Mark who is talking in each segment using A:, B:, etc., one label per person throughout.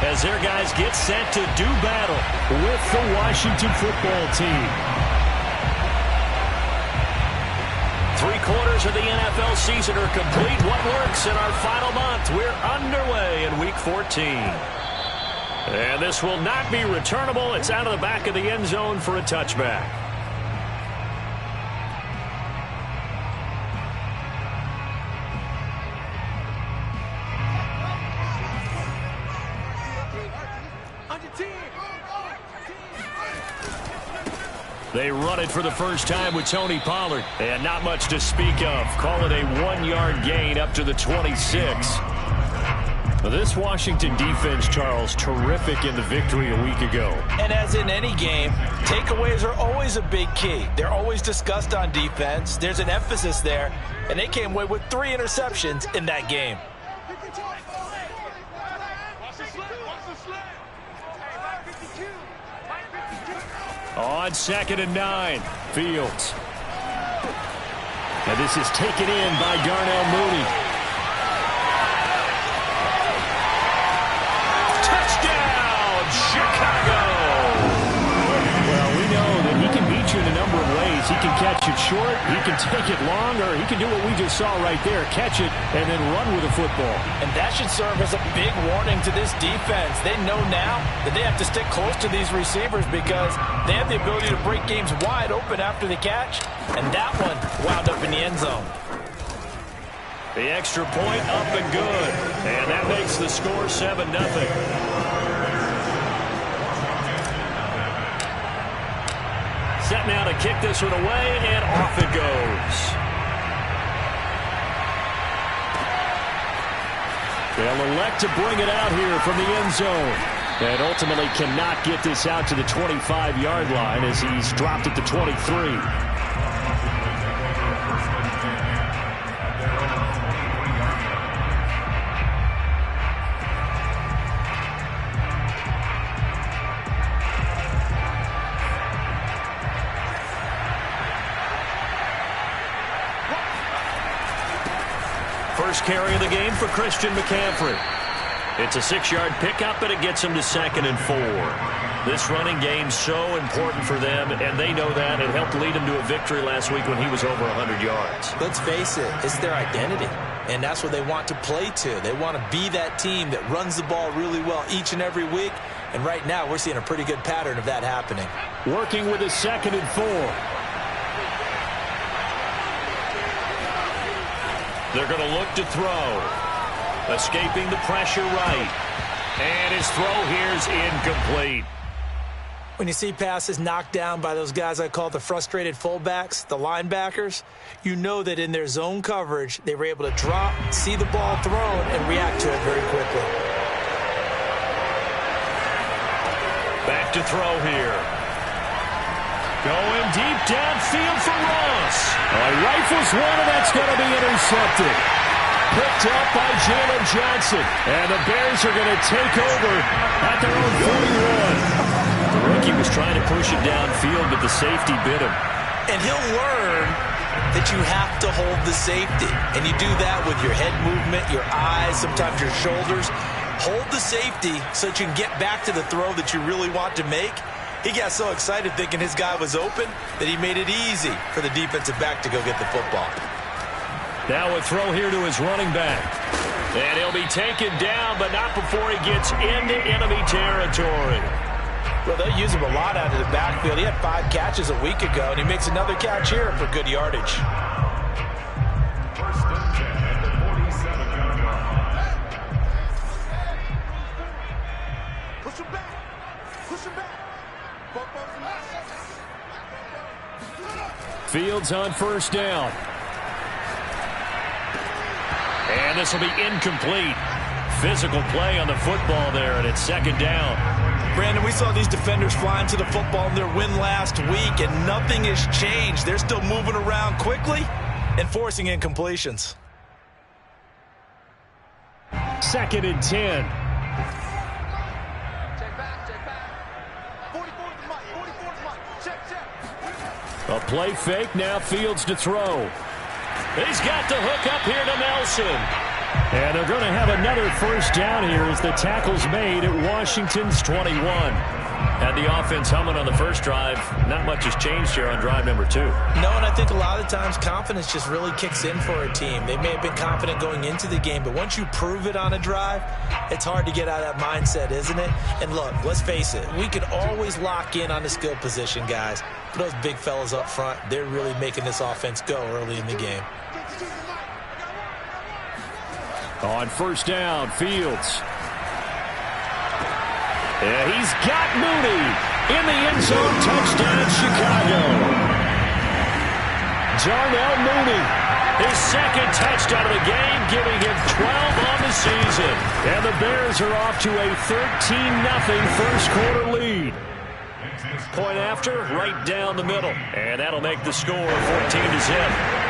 A: as their guys get set to do battle with the Washington football team. 3/4 of the NFL season are complete. What works in our final month? We're underway in Week 14. And this will not be returnable. It's out of the back of the end zone for a touchback. They run it for the first time with Tony Pollard. And not much to speak of. Call it a 1-yard gain up to the 26. This Washington defense, Charles, terrific in the victory a week ago.
B: And as in any game, takeaways are always a big key. They're always discussed on defense. There's an emphasis there, and they came away with 3 interceptions in that game.
A: On 2nd and 9, Fields. And this is taken in by Darnell Mooney. Touchdown, Chicago! Well, we know that he can beat you in a number of ways. He can catch it short, he can take it long, or he can do what we just saw right there, catch it and then run with the football.
B: And that should serve as a big warning to this defense. They know now that they have to stick close to these receivers because they have the ability to break games wide open after the catch, and that one wound up in the end zone.
A: The extra point up and good, and that makes the score 7-0. Set now to kick this one away, and off it goes. They'll elect to bring it out here from the end zone. And ultimately cannot get this out to the 25-yard line as he's dropped at the 23. First carry of the game for Christian McCaffrey. It's a 6-yard pickup, and it gets him to 2nd and 4. This running game's so important for them, and they know that. It helped lead them to a victory last week when he was over 100 yards.
B: Let's face it, it's their identity, and that's what they want to play to. They want to be that team that runs the ball really well each and every week, and right now we're seeing a pretty good pattern of that happening.
A: Working with a 2nd and 4. They're going to look to throw. Escaping the pressure right. And his throw here's incomplete.
B: When you see passes knocked down by those guys I call the frustrated fullbacks, the linebackers, you know that in their zone coverage, they were able to drop, see the ball thrown, and react to it very quickly.
A: Back to throw here. Going deep downfield for Ross. Rifles one, and that's going to be intercepted. Picked up by Jalen Johnson. And the Bears are going to take over at their own 41. The rookie was trying to push it downfield, but the safety bit him.
B: And he'll learn that you have to hold the safety. And you do that with your head movement, your eyes, sometimes your shoulders. Hold the safety so that you can get back to the throw that you really want to make. He got so excited thinking his guy was open that he made it easy for the defensive back to go get the football.
A: Now a throw here to his running back. And he'll be taken down, but not before he gets into enemy territory.
B: Well, they'll use him a lot out of the backfield. He had 5 catches a week ago, and he makes another catch here for good yardage.
C: First and 10 at the 47-yard line. Push him back. Push him back.
A: Fields on first down. And this will be incomplete. Physical play on the football there, and it's 2nd down.
B: Brandon, we saw these defenders flying to the football in their win last week, and nothing has changed. They're still moving around quickly and forcing incompletions.
A: 2nd and 10. A play fake, now Fields to throw. He's got the hook up here to Nelson. And they're going to have another first down here as the tackle's made at Washington's 21.
D: Had the offense humming on the first drive. Not much has changed here on drive number 2.
B: No, and I think a lot of times confidence just really kicks in for a team. They may have been confident going into the game, but once you prove it on a drive, it's hard to get out of that mindset, isn't it? And look, let's face it, we can always lock in on the skill position, guys. But those big fellas up front, they're really making this offense go early in the game.
A: On first down, Fields. And he's got Mooney in the end zone. Touchdown, Chicago. Darnell Mooney, his second touchdown of the game, giving him 12 on the season. And the Bears are off to a 13-0 first quarter lead.
D: Point after, right down the middle. And that'll make the score 14-0.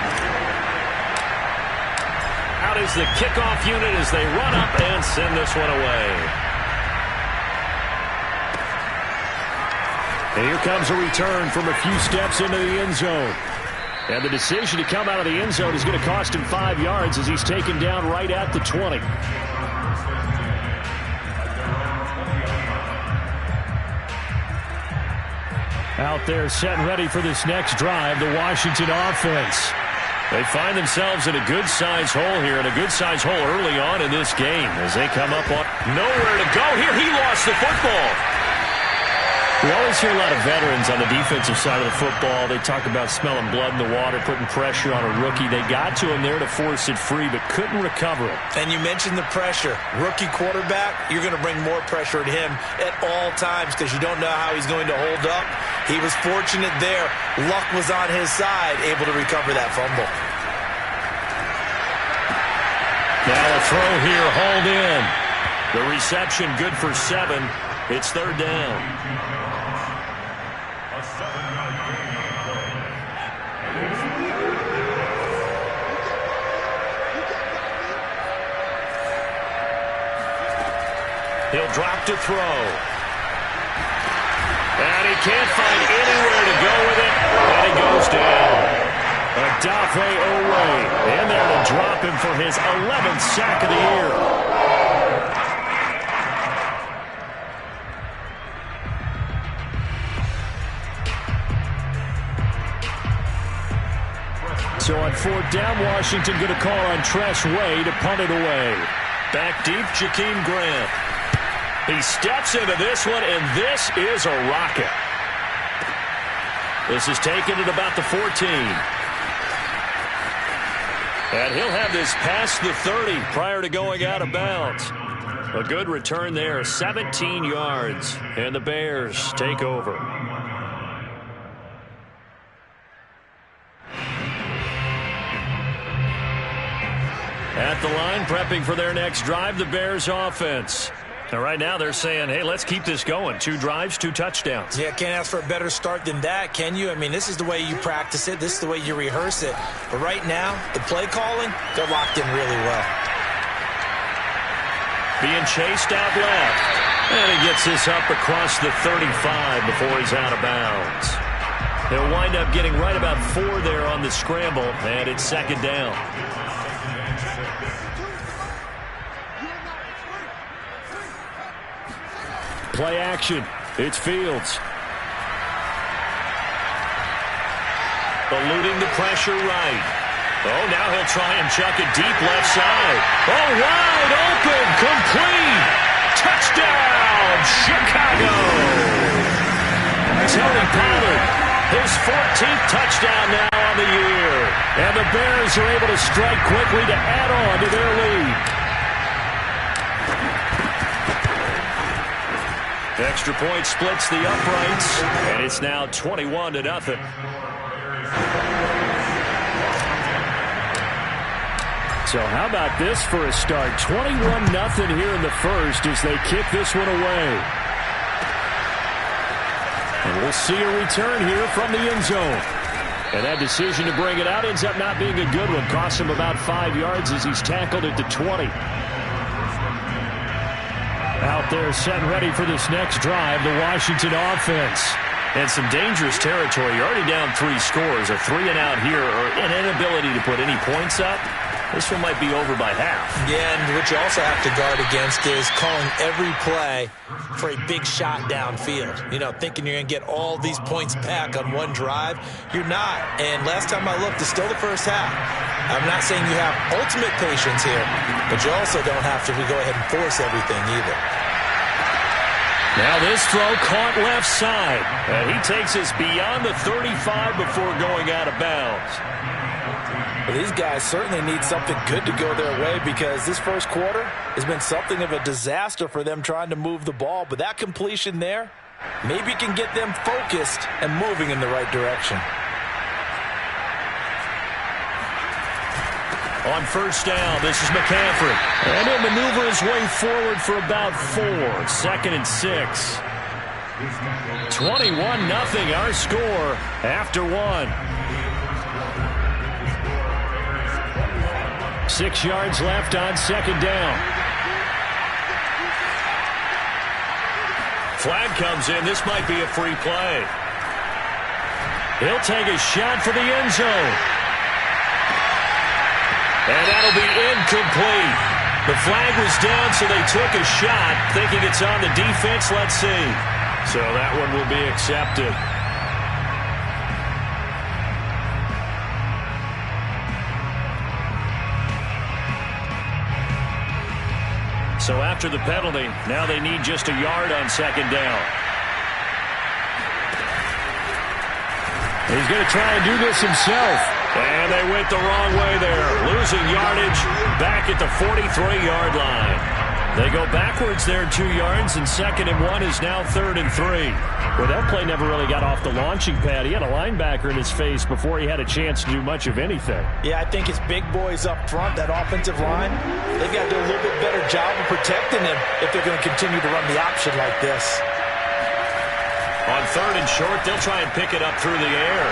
D: Out is the kickoff unit as they run up and send this one away.
A: And here comes a return from a few steps into the end zone. And the decision to come out of the end zone is going to cost him 5 yards as he's taken down right at the 20. Out there set and ready for this next drive, the Washington offense.
D: They find themselves in a good-sized hole here, and a good-sized hole early on in this game as they come up on nowhere to go. Here, he lost the football.
A: We always hear a lot of veterans on the defensive side of the football. They talk about smelling blood in the water, putting pressure on a rookie. They got to him there to force it free, but couldn't recover it.
B: And you mentioned the pressure. Rookie quarterback, you're going to bring more pressure at him at all times because you don't know how he's going to hold up. He was fortunate there. Luck was on his side, able to recover that fumble.
A: Now a throw here, hauled in.
D: The reception good for 7. It's third down. He'll drop to throw.
A: And he can't find anywhere to go with it. And he goes down. Odafe Oweh in there to drop him for his 11th sack of the year. So on fourth down, Washington going to call on Tress Way to punt it away.
D: Back deep, Jakeem Grant.
A: He steps into this one, and this is a rocket.
D: This is taken at about the 14.
A: And he'll have this past the 30 prior to going out of bounds.
D: A good return there, 17 yards. And the Bears take over.
A: At the line, prepping for their next drive, the Bears offense.
D: And right now they're saying, hey, let's keep this going. 2 drives, 2 touchdowns.
B: Yeah, can't ask for a better start than that, can you? I mean, this is the way you practice it. This is the way you rehearse it. But right now, the play calling, they're locked in really well.
A: Being chased out left. And he gets this up across the 35 before he's out of bounds. He'll wind up getting right about 4 there on the scramble, and it's second down. Play action. It's Fields.
D: Eluding the pressure right. Oh, now he'll try and chuck it deep left side.
A: Oh, wide open. Complete. Touchdown, Chicago. Tony Pollard, his 14th touchdown now on the year. And the Bears are able to strike quickly to add on to their lead. Extra point splits the uprights, and it's now 21-0. So how about this for a start? 21-0 here in the first as they kick this one away. And we'll see a return here from the end zone. And that decision to bring it out ends up not being a good one. Costs him about 5 yards as he's tackled at the 20. Out there set and ready for this next drive, the Washington offense.
D: And some dangerous territory. You're already down 3 scores. A 3-and-out here, or an inability to put any points up. This one might be over by half.
B: Yeah, and what you also have to guard against is calling every play for a big shot downfield. You know, thinking you're going to get all these points back on one drive. You're not. And last time I looked, it's still the first half. I'm not saying you have ultimate patience here, but you also don't have to go ahead and force everything either.
D: Now this throw caught left side. And he takes us beyond the 35 before going out of bounds.
B: Well, these guys certainly need something good to go their way because this first quarter has been something of a disaster for them trying to move the ball. But that completion there maybe can get them focused and moving in the right direction.
D: On first down, this is McCaffrey. And he'll maneuver his way forward for about 4. 2nd and 6. 21-0 our score after 1. 6 yards left on 2nd down. Flag comes in. This might be a free play. He'll take a shot for the end zone. And that'll be incomplete. The flag was down, so they took a shot, thinking it's on the defense. Let's see. So that one will be accepted. So after the penalty, now they need just a yard on 2nd down. He's going to try and do this himself. And they went the wrong way there. Losing yardage back at the 43-yard line. They go backwards there 2 yards, and 2nd and 1 is now 3rd and 3. Well, that play never really got off the launching pad. He had a linebacker in his face before he had a chance to do much of anything.
B: Yeah, I think it's big boys up front, that offensive line. They've got to do a little bit better job of protecting him if they're going to continue to run the option like this.
D: On 3rd and short, they'll try and pick it up through the air.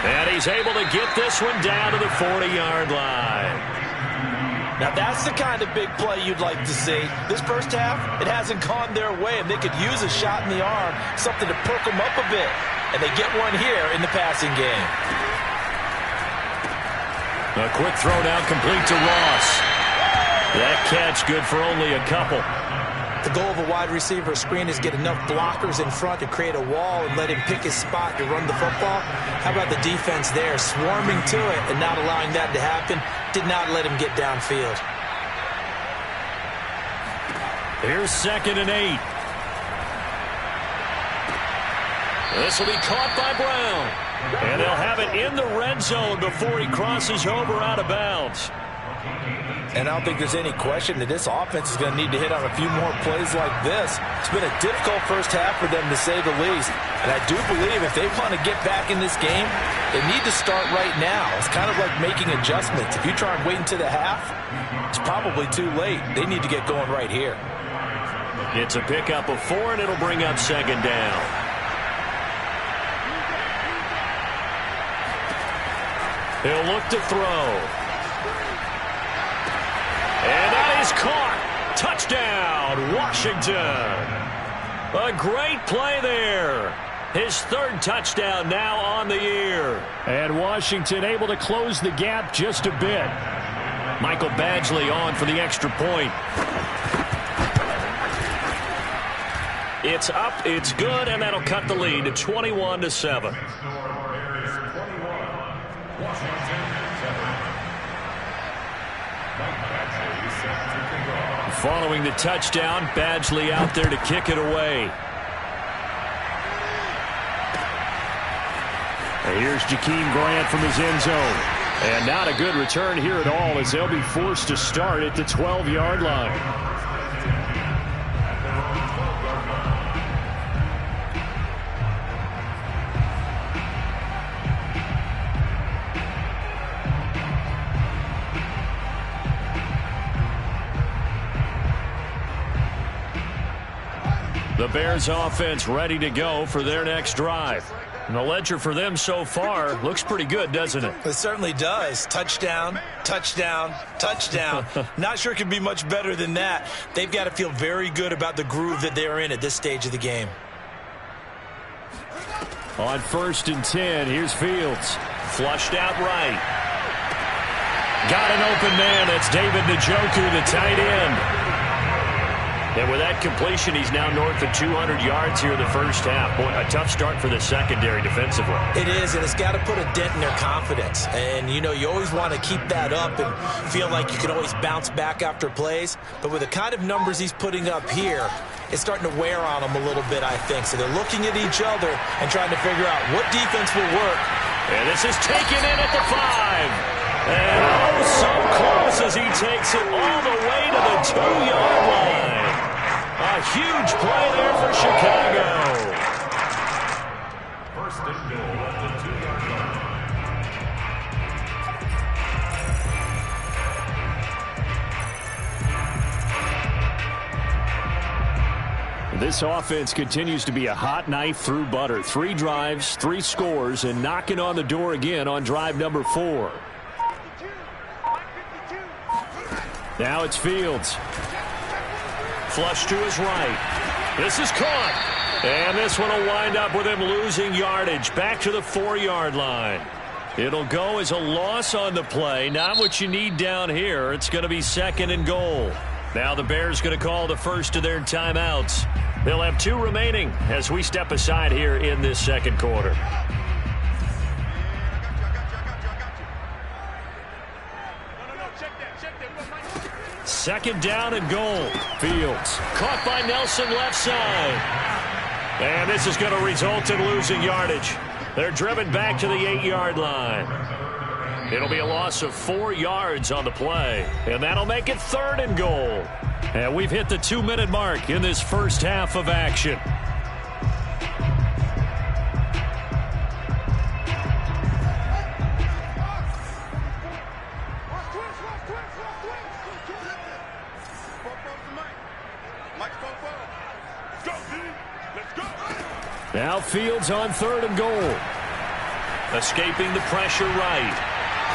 D: And he's able to get this one down to the 40-yard line. Now, that's the kind of big play you'd like to see. This first half, it hasn't gone their way, and they could use a shot in the arm, something to perk them up a bit. And they get one here in the passing game. A quick throw down complete to Ross. That catch good for only a couple. The goal of a wide receiver screen is get enough blockers in front to create a wall and let him pick his spot to run the football. How about the defense there, swarming to it and not allowing that to happen? Did not let him get downfield. Here's 2nd and 8. This will be caught by Brown. And they'll have it in the red zone before he crosses over out of bounds. And I don't think there's any question that this offense is going to need to hit on a few more plays like this. It's been a difficult first half for them, to say the least. And I do believe if they want to get back in this game, they need to start right now. It's kind of like making adjustments. If you try and wait until the half, it's probably too late. They need to get going right here. It's a pickup of 4, and it'll bring up 2nd down. He'll look to throw. And that is caught. Touchdown, Washington. A great play there. His 3rd touchdown now on the year. And Washington able to close the gap just a bit. Michael Badgley on for the extra point. It's up, it's good, and that'll cut the lead to 21-7. Following the touchdown, Badgley out there to kick it away. And here's Jakeem Grant from his end zone. And not a good return here at all, as they'll be forced to start at the 12-yard line. The Bears offense ready to go for their next drive. And the ledger for them so far looks pretty good, doesn't it? It certainly does. Touchdown, touchdown, touchdown. Not sure it can be much better than that. They've got to feel very good about the groove that they're in at this stage of the game. On 1st and 10, here's Fields. Flushed out right.
A: Got an open man. That's David Njoku, the tight end. And with that completion, he's now north of 200 yards here in the first half. Boy, a tough start for the secondary defensively.
B: It is, and it's got to put a dent in their confidence. And, you know, you always want to keep that up and feel like you can always bounce back after plays. But with the kind of numbers he's putting up here, it's starting to wear on them a little bit, I think. So they're looking at each other and trying to figure out what defense will work.
A: And this is taken in at the 5. And oh, so close as he takes it all the way to the 2-yard line. A huge play there for Chicago.
C: First and goal at the 2-yard line.
A: This offense continues to be a hot knife through butter. 3 drives, 3 scores, and knocking on the door again on drive number 4. Now it's Fields. Flush to his right. This is caught. And this one will wind up with him losing yardage back to the 4-yard line. It'll go as a loss on the play. Not what you need down here. It's going to be 2nd and goal. Now the Bears going to call the first of their timeouts. They'll have 2 remaining as we step aside here in this second quarter. Second down and goal. Fields caught by Nelson left side. And this is going to result in losing yardage. They're driven back to the 8-yard line. It'll be a loss of 4 yards on the play. And that'll make it 3rd and goal. And we've hit the 2-minute mark in this first half of action. Now Fields on 3rd and goal. Escaping the pressure right.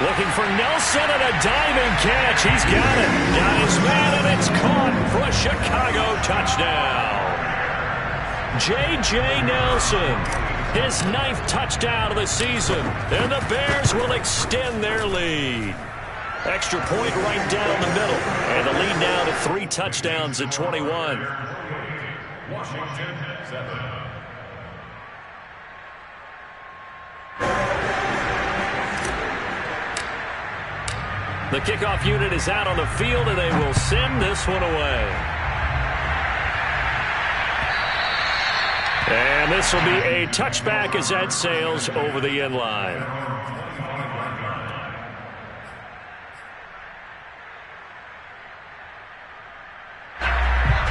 A: Looking for Nelson and a diving catch. He's got it. Got his man and it's caught for a Chicago touchdown. J.J. Nelson, his 9th touchdown of the season. And the Bears will extend their lead. Extra point right down the middle. And the lead now to 3 touchdowns at 21.
C: Washington 7.
A: The kickoff unit is out on the field, and they will send this one away. And this will be a touchback as that sails over the end line.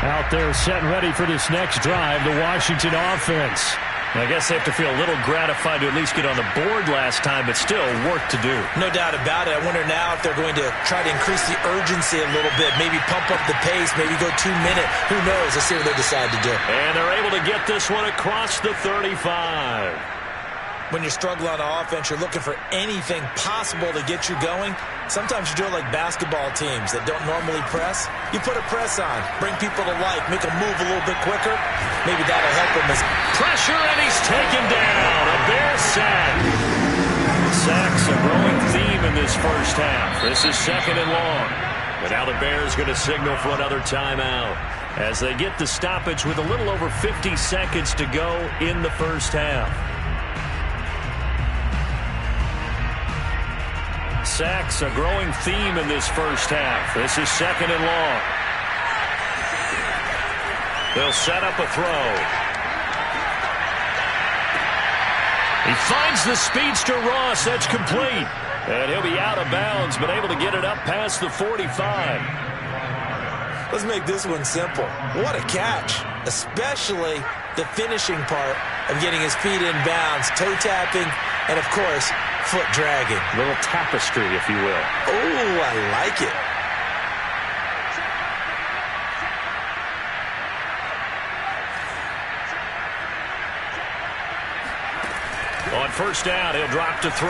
A: Out there set and ready for this next drive, the Washington offense. I guess they have to feel a little gratified to at least get on the board last time, but still work to do.
B: No doubt about it. I wonder now if they're going to try to increase the urgency a little bit, maybe pump up the pace, maybe go 2-minute. Who knows? Let's see what they decide to do.
A: And they're able to get this one across the 35.
B: When you struggle on offense, you're looking for anything possible to get you going. Sometimes you do it like basketball teams that don't normally press. You put a press on, bring people to life, make them move a little bit quicker. Maybe that'll help them. As
A: pressure, and he's taken down. A Bear sack. Sacks a growing theme in this first half. This is 2nd and long. But now the Bears going to signal for another timeout as they get the stoppage with a little over 50 seconds to go in the first half. Sacks a growing theme in this first half. This is 2nd and long. They'll set up a throw. He finds the speedster Ross. That's complete. And he'll be out of bounds, but able to get it up past the 45.
B: Let's make this one simple. What a catch, especially the finishing part of getting his feet in bounds, toe tapping, and, of course, foot dragging.
A: A little tapestry, if you will.
B: Oh, I like it.
A: On first down, he'll drop to throw.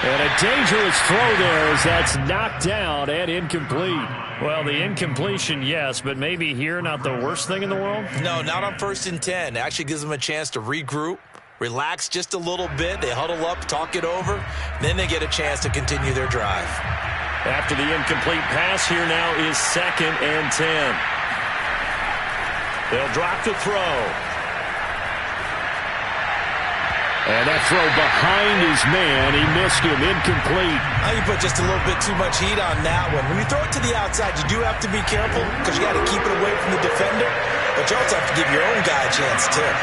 A: And a dangerous throw there as that's knocked down and incomplete. Well, the incompletion, yes, but maybe here not the worst thing in the world?
B: No, not on 1st and 10. Actually gives them a chance to regroup, relax just a little bit. They huddle up, talk it over. Then they get a chance to continue their drive.
A: After the incomplete pass, here now is 2nd and 10. They'll drop the throw. And that throw behind his man. He missed him. Incomplete.
B: Now you put just a little bit too much heat on that one. When you throw it to the outside, you do have to be careful because you got to keep it away from the defender. But you also have to give your own guy a chance, too.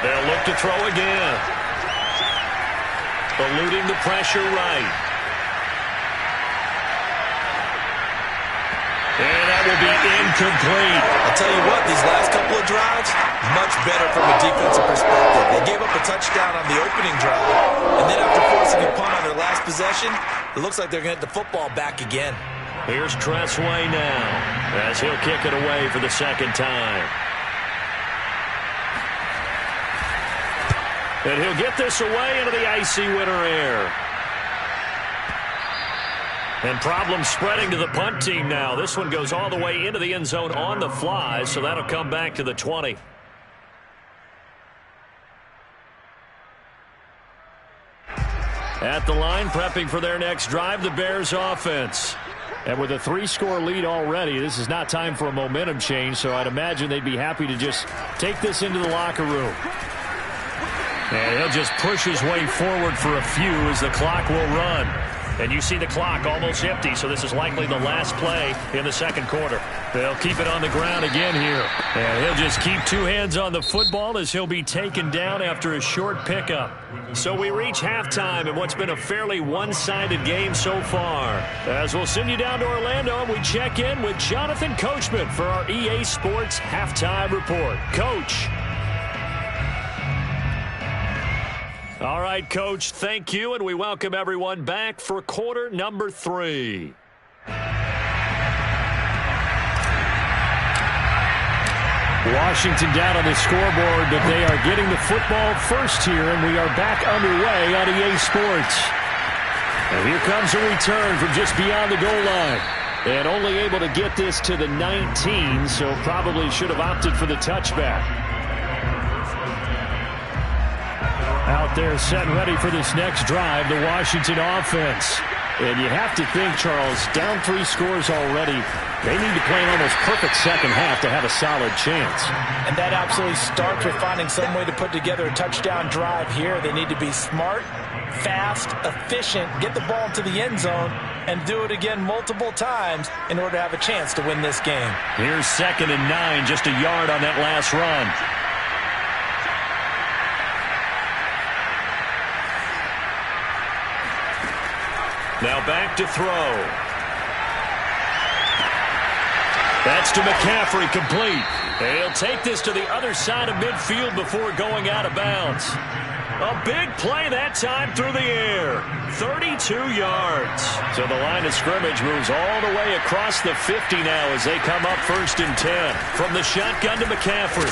A: They'll look to throw again. Eluding the pressure right. And that will be incomplete.
B: I'll tell you what, these last couple of drives, much better from a defensive perspective. They gave up a touchdown on the opening drive, and then after forcing a punt on their last possession, it looks like they're going to get the football back again.
A: Here's Tressway now, as he'll kick it away for the 2nd time. And he'll get this away into the icy winter air. And problems spreading to the punt team now. This one goes all the way into the end zone on the fly, so that'll come back to the 20. At the line, prepping for their next drive, the Bears offense. And with a 3-score lead already, this is not time for a momentum change, so I'd imagine they'd be happy to just take this into the locker room. And he'll just push his way forward for a few as the clock will run. And you see the clock almost empty, so this is likely the last play in the 2nd quarter. They'll keep it on the ground again here. And he'll just keep 2 hands on the football as he'll be taken down after a short pickup. So we reach halftime in what's been a fairly one-sided game so far. As we'll send you down to Orlando, we check in with Jonathan Coachman for our EA Sports Halftime Report. Coach. All right, Coach, thank you, and we welcome everyone back for quarter number 3. Washington down on the scoreboard, but they are getting the football first here, and we are back underway on EA Sports. And here comes a return from just beyond the goal line. And only able to get this to the 19, so probably should have opted for the touchback. Out there set and ready for this next drive, the Washington offense. And you have to think, Charles, down 3 scores already. They need to play an almost perfect second half to have a solid chance.
B: And that absolutely starts with finding some way to put together a touchdown drive here. They need to be smart, fast, efficient, get the ball into the end zone, and do it again multiple times in order to have a chance to win this game.
A: Here's 2nd and 9, just a yard on that last run. Now back to throw. That's to McCaffrey, complete. He'll take this to the other side of midfield before going out of bounds. A big play that time through the air. 32 yards. So the line of scrimmage moves all the way across the 50 now as they come up 1st and 10. From the shotgun to McCaffrey.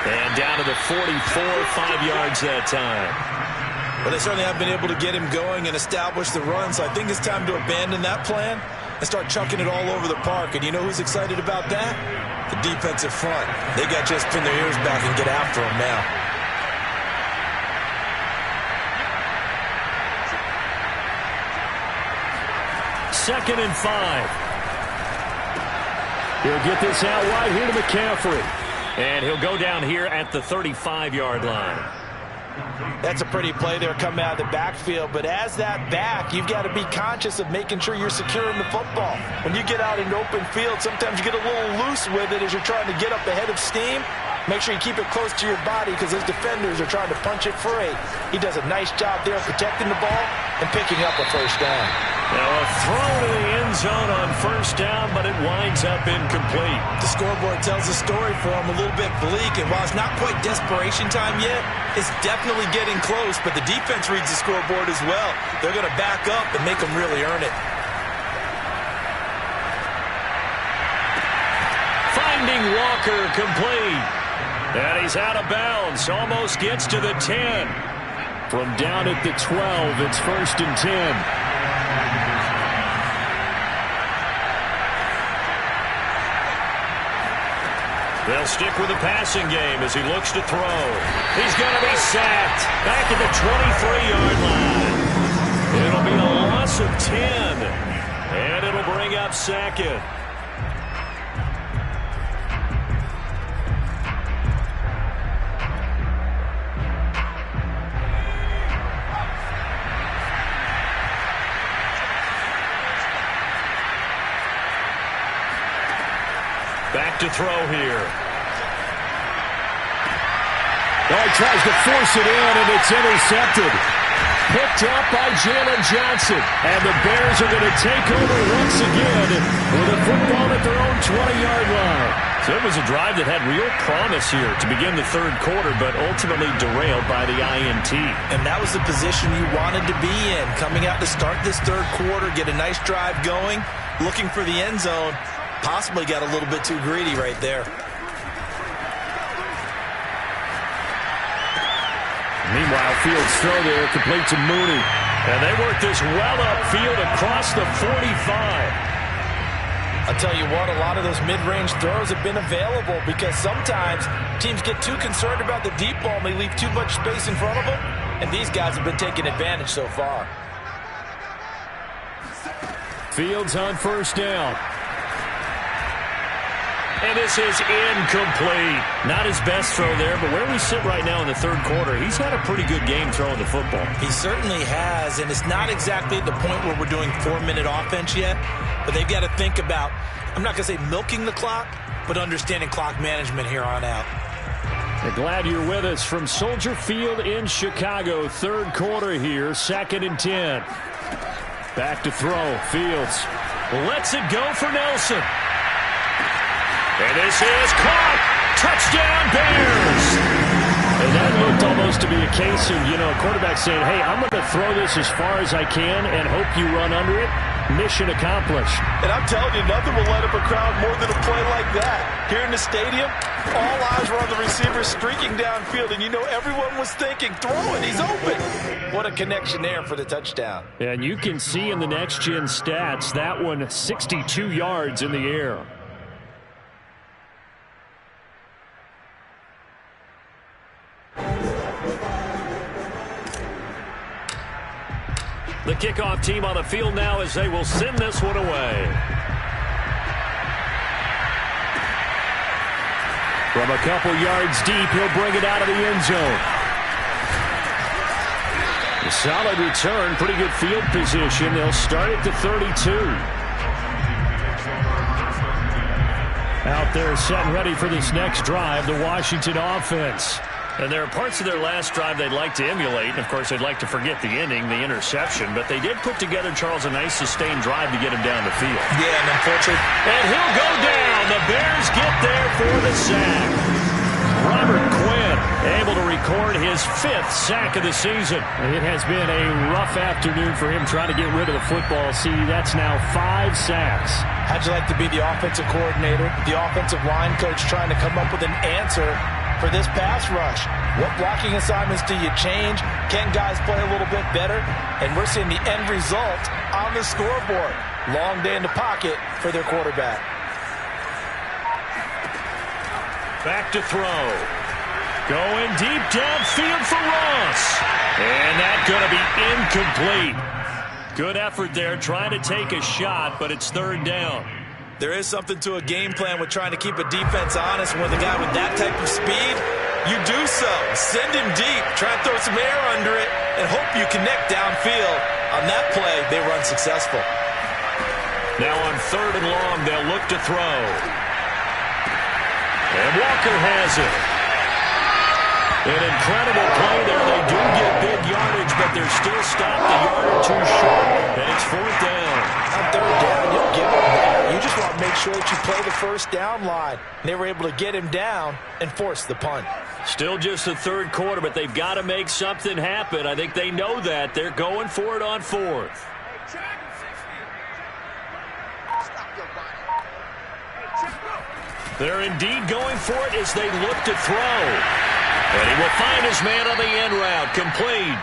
A: And down to the 44, 5 yards that time.
B: Well, they certainly have been able to get him going and establish the run, so I think it's time to abandon that plan and start chucking it all over the park. And you know who's excited about that? The defensive front. They got just pin their ears back and get after him now.
A: Second and 5. He'll get this out wide here to McCaffrey. And he'll go down here at the 35-yard line.
B: That's a pretty play there coming out of the backfield, but as that back, you've got to be conscious of making sure you're securing the football. When you get out in open field, sometimes you get a little loose with it as you're trying to get up ahead of steam. Make sure you keep it close to your body because those defenders are trying to punch it free. He does a nice job there protecting the ball and picking up a 1st down.
A: Now a throw to the end zone on 1st down, but it winds up incomplete.
B: The scoreboard tells the story for him a little bit bleak, and while it's not quite desperation time yet, it's definitely getting close, but the defense reads the scoreboard as well. They're going to back up and make them really earn it.
A: Finding Walker, complete. And he's out of bounds, almost gets to the 10. From down at the 12, it's 1st and 10. They'll stick with the passing game as he looks to throw. He's going to be sacked back at the 23-yard line. It'll be a loss of 10, and it'll bring up second. Back to throw here.
E: Oh, he tries to force it in, and it's intercepted. Picked up by Jalen Johnson. And the Bears are going to take over once again with a football at their own 20-yard line.
A: So it was a drive that had real promise here to begin the third quarter, but ultimately derailed by the INT.
B: And that was the position you wanted to be in. Coming out to start this third quarter, get a nice drive going, looking for the end zone. Possibly got a little bit too greedy right there.
E: Meanwhile, Fields' throw there complete to Mooney.
A: And they work this well upfield across the 45.
B: I'll tell you what, a lot of those mid-range throws have been available because sometimes teams get too concerned about the deep ball and they leave too much space in front of them. And these guys have been taking advantage so far.
E: Fields on first down.
A: And this is incomplete. Not his best throw there, but where we sit right now in the third quarter, he's had a pretty good game throwing the football.
B: He certainly has, and it's not exactly at the point where we're doing 4-minute offense yet, but they've got to think about, I'm not going to say milking the clock, but understanding clock management here on out.
E: We're glad you're with us from Soldier Field in Chicago. Third quarter here, 2nd and 10. Back to throw, Fields lets it go for Nelson.
A: And this is caught. Touchdown, Bears.
E: And that looked almost to be a case of, a quarterback saying, hey, I'm going to throw this as far as I can and hope you run under it. Mission accomplished.
B: And I'm telling you, nothing will light up a crowd more than a play like that. Here in the stadium, all eyes were on the receiver streaking downfield, and everyone was thinking, throw it, he's open. What a connection there for the touchdown.
E: And you can see in the next-gen stats, that one 62 yards in the air.
A: The kickoff team on the field now as they will send this one away.
E: From a couple yards deep, he'll bring it out of the end zone. A solid return, pretty good field position. They'll start at the 32. Out there set and ready for this next drive, the Washington offense.
A: And there are parts of their last drive they'd like to emulate. And, of course, they'd like to forget the ending, the interception. But they did put together, Charles, a nice sustained drive to get him down the field.
B: Yeah, and unfortunately.
A: And he'll go down. The Bears get there for the sack. Robert Quinn able to record his 5th sack of the season.
E: It has been a rough afternoon for him trying to get rid of the football. See, that's now 5 sacks.
B: How'd you like to be the offensive coordinator, the offensive line coach trying to come up with an answer for this pass rush? What blocking assignments do you change? Can guys play a little bit better? And we're seeing the end result on the scoreboard. Long day in the pocket for their quarterback.
A: Back to throw. Going deep downfield for Ross. And that's going to be incomplete. Good effort there trying to take a shot, but it's third down.
B: There is something to a game plan with trying to keep a defense honest. With a guy with that type of speed, you do so. Send him deep, try and throw some air under it, and hope you connect downfield. On that play, they were unsuccessful.
A: Now on 3rd and long, they'll look to throw. And Walker has it. An incredible play there. They do get big yardage, but they're still stopped a yard or two short. And it's 4th down.
B: On 3rd down, you don't give them that. You just want to make sure that you play the first down line. And they were able to get him down and force the punt.
A: Still just the third quarter, but they've got to make something happen. I think they know that. They're going for it on 4th. They're indeed going for it as they look to throw. And he will find his man on the end route, complete.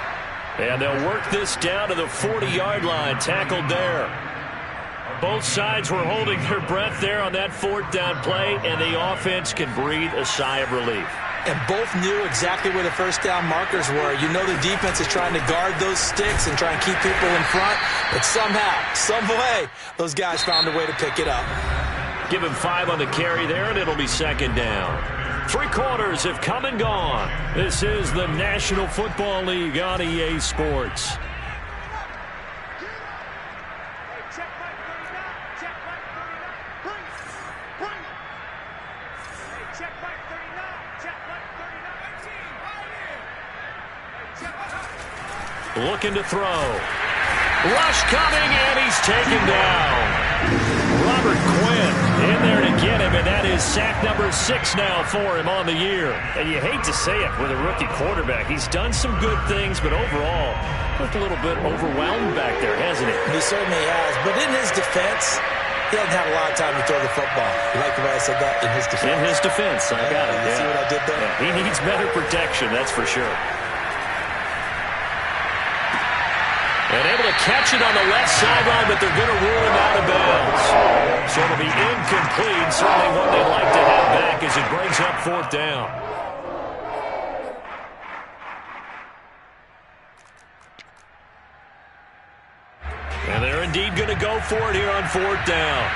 A: And they'll work this down to the 40-yard line, tackled there.
E: Both sides were holding their breath there on that fourth down play, and the offense can breathe a sigh of relief.
B: And both knew exactly where the first down markers were. You know the defense is trying to guard those sticks and try and keep people in front, but somehow, some way, those guys found a way to pick it up.
E: Give him 5 on the carry there, and it'll be second down. 3 quarters have come and gone. This is the National Football League on EA Sports. Looking to throw. Rush coming, and he's taken down. Robert Quinn in there to get him, and that is sack number 6 now for him on the year. And you hate to say it with a rookie quarterback. He's done some good things, but overall, looked a little bit overwhelmed back there, hasn't he?
B: He certainly has, but in his defense, he hasn't had a lot of time to throw the football. You like the way I said that? In his defense.
E: In his defense, I got it.
B: You see what I did there?
E: Yeah. He needs better protection, that's for sure. And able to catch it on the left sideline, but they're going to rule him out of bounds. So it'll be incomplete. Certainly what they'd like to have back as it brings up fourth down. And they're indeed going to go for it here on fourth down.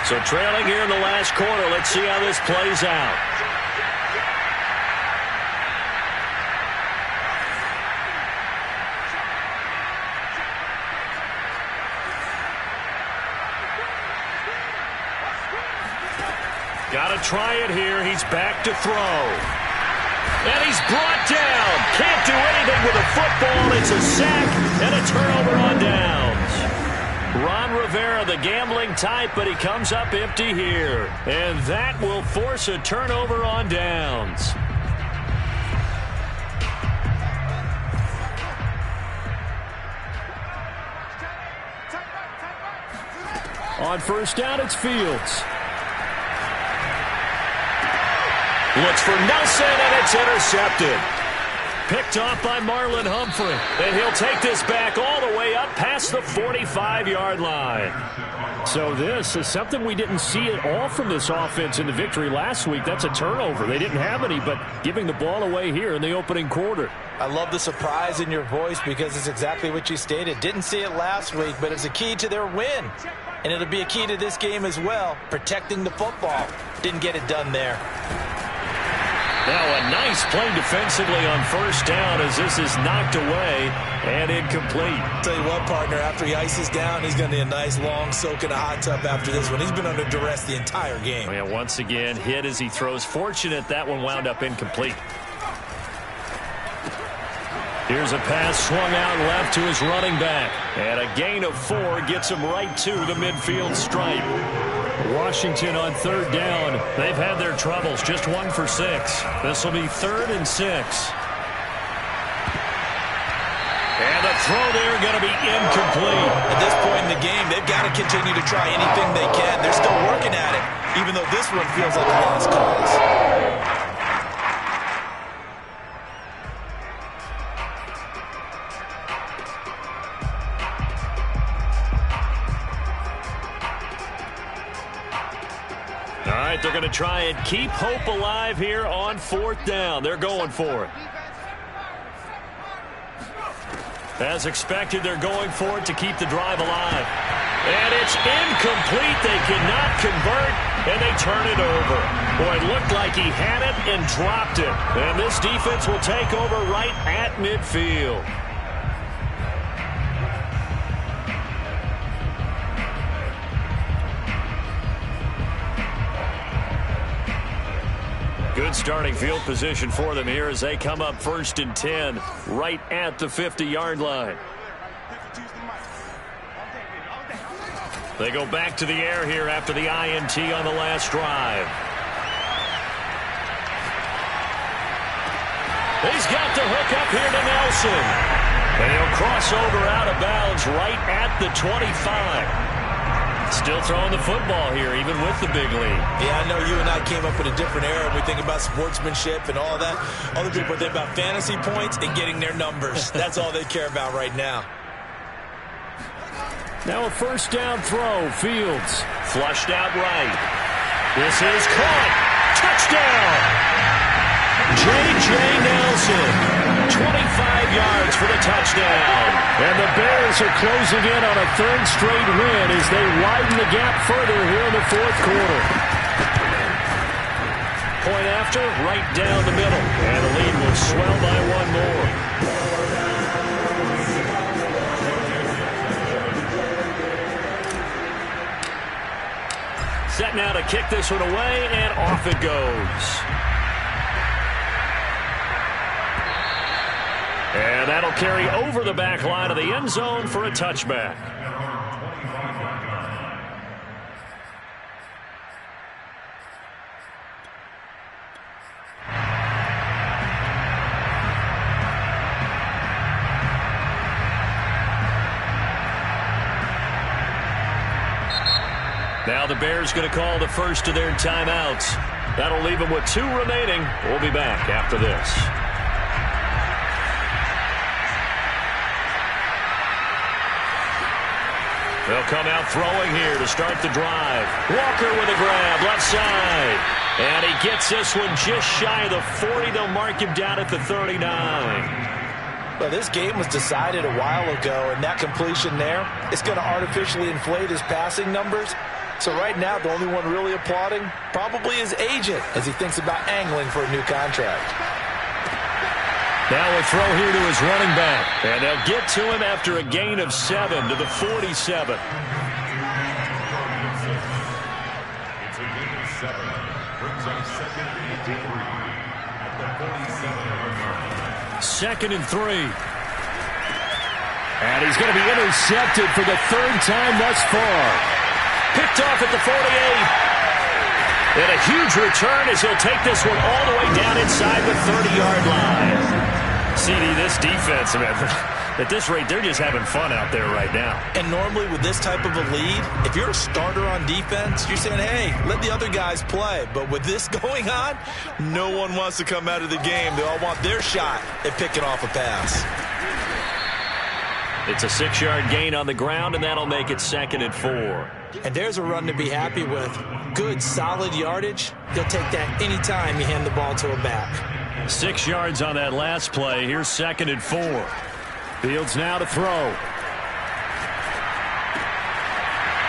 E: So trailing here in the last quarter. Let's see how this plays out. Got to try it here. He's back to throw. And he's brought down. Can't do anything with a football. It's a sack and a turnover on downs. Ron Rivera, the gambling type, but he comes up empty here. And that will force a turnover on downs. On first down, it's Fields. Looks for Nelson, and it's intercepted. Picked off by Marlon Humphrey. And he'll take this back all the way up past the 45-yard line. So this is something we didn't see at all from this offense in the victory last week. That's a turnover. They didn't have any, but giving the ball away here in the opening quarter.
B: I love the surprise in your voice because it's exactly what you stated. Didn't see it last week, but it's a key to their win. And it'll be a key to this game as well, protecting the football. Didn't get it done there.
E: Now a nice play defensively on first down as this is knocked away and incomplete.
B: Tell you what, partner, after he ices down, he's going to need a nice long soak in a hot tub after this one. He's been under duress the entire game.
E: And once again, hit as he throws. Fortunate that one wound up incomplete. Here's a pass swung out left to his running back. And a gain of 4 gets him right to the midfield stripe. Washington on third down. They've had their troubles. Just 1 for 6. This will be 3rd and 6. And the throw there going to be incomplete.
B: At this point in the game, they've got to continue to try anything they can. They're still working at it, even though this one feels like a lost cause.
E: All right, they're going to try and keep hope alive here on fourth down. They're going for it. As expected, they're going for it to keep the drive alive. And it's incomplete. They cannot convert, and they turn it over. Boy, it looked like he had it and dropped it. And this defense will take over right at midfield. Good starting field position for them here as they come up 1st and 10 right at the 50-yard line. They go back to the air here after the INT on the last drive. He's got the hook up here to Nelson. And he'll cross over out of bounds right at the 25. Still throwing the football here, even with the big lead.
B: Yeah, I know you and I came up in a different era. We think about sportsmanship and all that. Other people think about fantasy points and getting their numbers. That's all they care about right now.
A: Now a first down throw. Fields.
E: Flushed out right. This is caught. Touchdown! J.J. Nelson. 25 yards for the touchdown.
A: And the Bears are closing in on a third straight win as they widen the gap further here in the fourth quarter.
E: Point after, right down the middle. And the lead will swell by one more. Set now to kick this one away, and off it goes. And that'll carry over the back line of the end zone for a touchback. Now the Bears going to call the first of their timeouts. That'll leave them with 2 remaining. We'll be back after this. They'll come out throwing here to start the drive. Walker with a grab, left side. And he gets this one just shy of the 40. They'll mark him down at the 39.
B: Well, this game was decided a while ago, and that completion there is going to artificially inflate his passing numbers. So right now, the only one really applauding probably his agent as he thinks about angling for a new contract.
A: Now a throw here to his running back. And they'll get to him after a gain of 7 to the 47.
C: It's a gain of 7. Brings up second and 3 at the 47-yard line.
A: Second and 3. And he's going to be intercepted for the 3rd time thus far.
E: Picked off at the 48. And a huge return as he'll take this one all the way down inside the 30-yard line. CD, this defense, man, at this rate, they're just having fun out there right now.
B: And normally with this type of a lead, if you're a starter on defense, you're saying, hey, let the other guys play. But with this going on, no one wants to come out of the game. They all want their shot at picking off a pass.
E: It's a 6-yard gain on the ground, and that'll make it 2nd and 4.
B: And there's a run to be happy with. Good, solid yardage. You'll take that anytime you hand the ball to a back.
A: 6 yards on that last play. Here's 2nd and 4. Fields now to throw.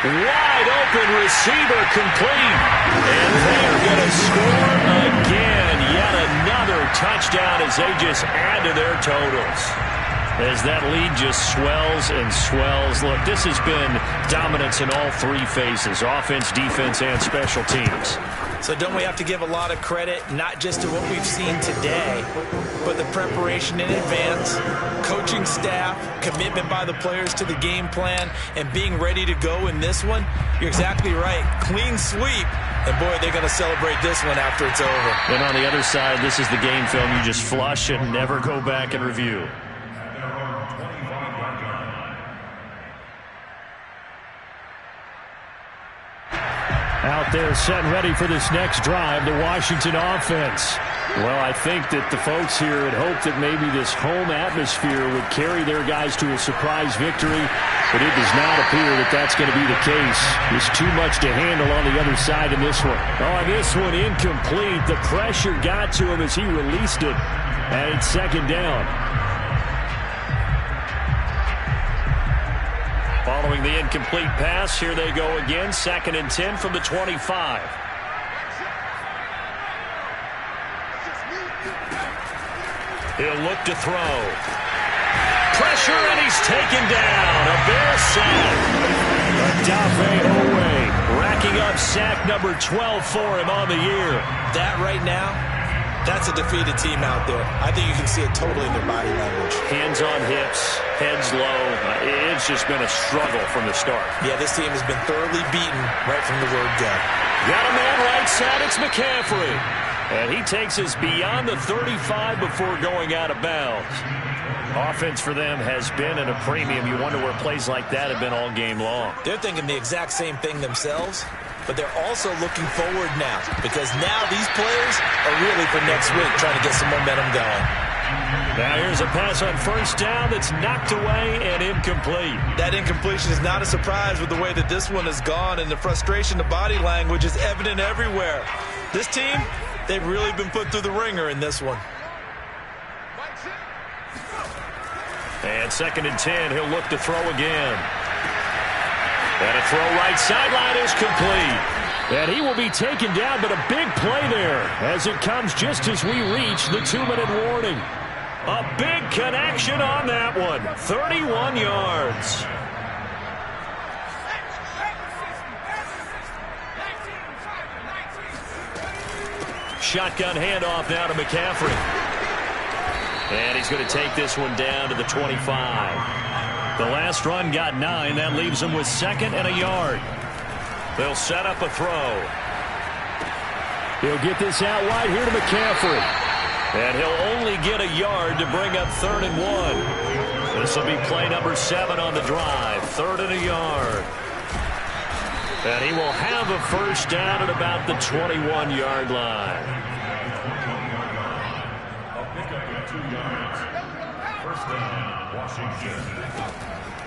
E: Wide open receiver complete. And they're going to score again. Yet another touchdown as they just add to their totals. As that lead just swells and swells. Look, this has been dominance in all 3 phases. Offense, defense, and special teams.
B: So don't we have to give a lot of credit, not just to what we've seen today, but the preparation in advance, coaching staff, commitment by the players to the game plan, and being ready to go in this one? You're exactly right. Clean sweep. And, boy, they're going to celebrate this one after it's over.
E: And on the other side, this is the game film you just flush and never go back and review.
A: Out there set and ready for this next drive, the Washington offense. Well, I think that the folks here had hoped that maybe this home atmosphere would carry their guys to a surprise victory, but it does not appear that that's going to be the case. There's too much to handle on the other side in this one. Oh, this one incomplete. The pressure got to him as he released it, and it's 2nd down.
E: Following the incomplete pass, here they go again. 2nd and 10 from the 25. He'll look to throw. Pressure, and he's taken down. A Bear sack.
A: Odafe Oweh
E: racking up sack number 12 for him on the year.
B: That right now, that's a defeated team out there. I think you can see it totally in their body language.
E: Hands on hips, heads low. It's just been a struggle from the start.
B: Yeah, this team has been thoroughly beaten right from the word go.
E: Got a man right side, it's McCaffrey. And he takes us beyond the 35 before going out of bounds. Offense for them has been at a premium. You wonder where plays like that have been all game long.
B: They're thinking the exact same thing themselves, but they're also looking forward now because now these players are really for next week trying to get some momentum going.
A: Now here's a pass on first down that's knocked away and incomplete.
B: That incompletion is not a surprise with the way that this one has gone, and the frustration, the body language is evident everywhere. This team, they've really been put through the ringer in this one.
A: And 2nd and 10, he'll look to throw again. And a throw right sideline is complete. And he will be taken down, but a big play there as it comes just as we reach the 2-minute warning. A big connection on that one. 31 yards. Shotgun handoff now to McCaffrey. And he's going to take this one down to the 25. The last run got 9. That leaves him with 2nd and a yard. They'll set up a throw. He'll get this out wide here to McCaffrey. And he'll only get a yard to bring up 3rd and 1. This will be play number 7 on the drive. 3rd and a yard. And he will have a first down at about the 21-yard line.
C: First down, Washington.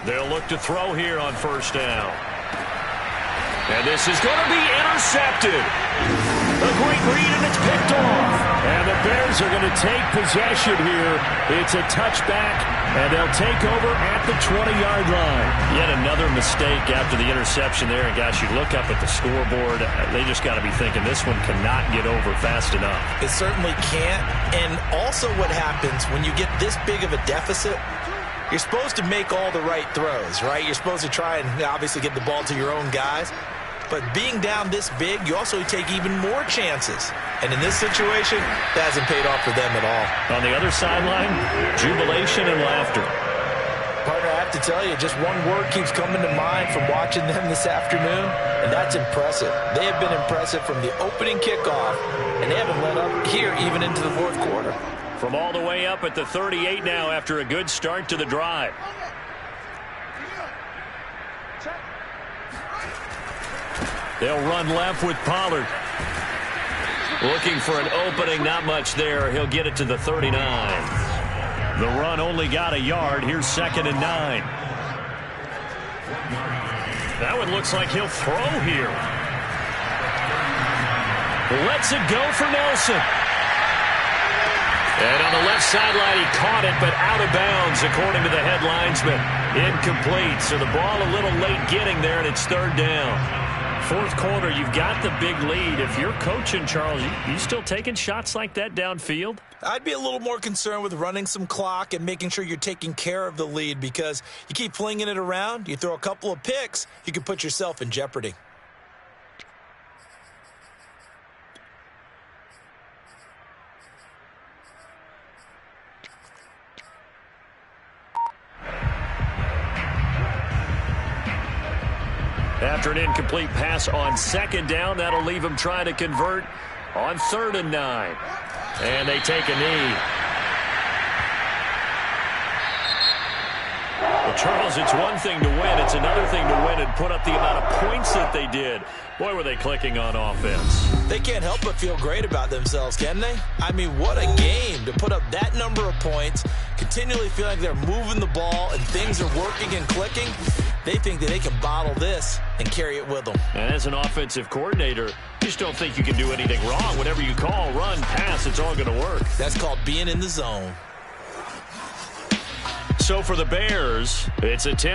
A: They'll look to throw here on first down. And this is going to be intercepted. A great read, and it's picked off. And the Bears are going to take possession here. It's a touchback, and they'll take over at the 20-yard line. Yet another mistake after the interception there. And, gosh, you look up at the scoreboard. They just got to be thinking this one cannot get over fast enough.
B: It certainly can't. And also what happens when you get this big of a deficit, you're supposed to make all the right throws, right? You're supposed to try and obviously get the ball to your own guys. But being down this big, you also take even more chances. And in this situation, that hasn't paid off for them at all.
A: On the other sideline, jubilation and laughter.
B: Partner, I have to tell you, just one word keeps coming to mind from watching them this afternoon, and that's impressive. They have been impressive from the opening kickoff, and they haven't let up here even into the 4th quarter.
A: From all the way up at the 38 now after a good start to the drive. They'll run left with Pollard. Looking for an opening, not much there. He'll get it to the 39. The run only got a yard. Here's 2nd and 9. That one looks like he'll throw here. Lets it go for Nelson. And on the left sideline, he caught it, but out of bounds, according to the head linesman. Incomplete, so the ball a little late getting there, and it's 3rd down. 4th quarter, you've got the big lead. If you're coaching, Charles, you still taking shots like that downfield?
B: I'd be a little more concerned with running some clock and making sure you're taking care of the lead, because you keep flinging it around, you throw a couple of picks, you can put yourself in jeopardy.
A: After an incomplete pass on 2nd down, that'll leave him trying to convert on 3rd and 9. And they take a knee. Well, Charles, it's one thing to win. It's another thing to win and put up the amount of points that they did. Boy, were they clicking on offense.
B: They can't help but feel great about themselves, can they? I mean, what a game to put up that number of points, continually feel like they're moving the ball and things are working and clicking. They think that they can bottle this and carry it with them.
A: And as an offensive coordinator, you just don't think you can do anything wrong. Whatever you call, run, pass, it's all going to work.
B: That's called being in the zone.
A: So for the Bears, it's a 10.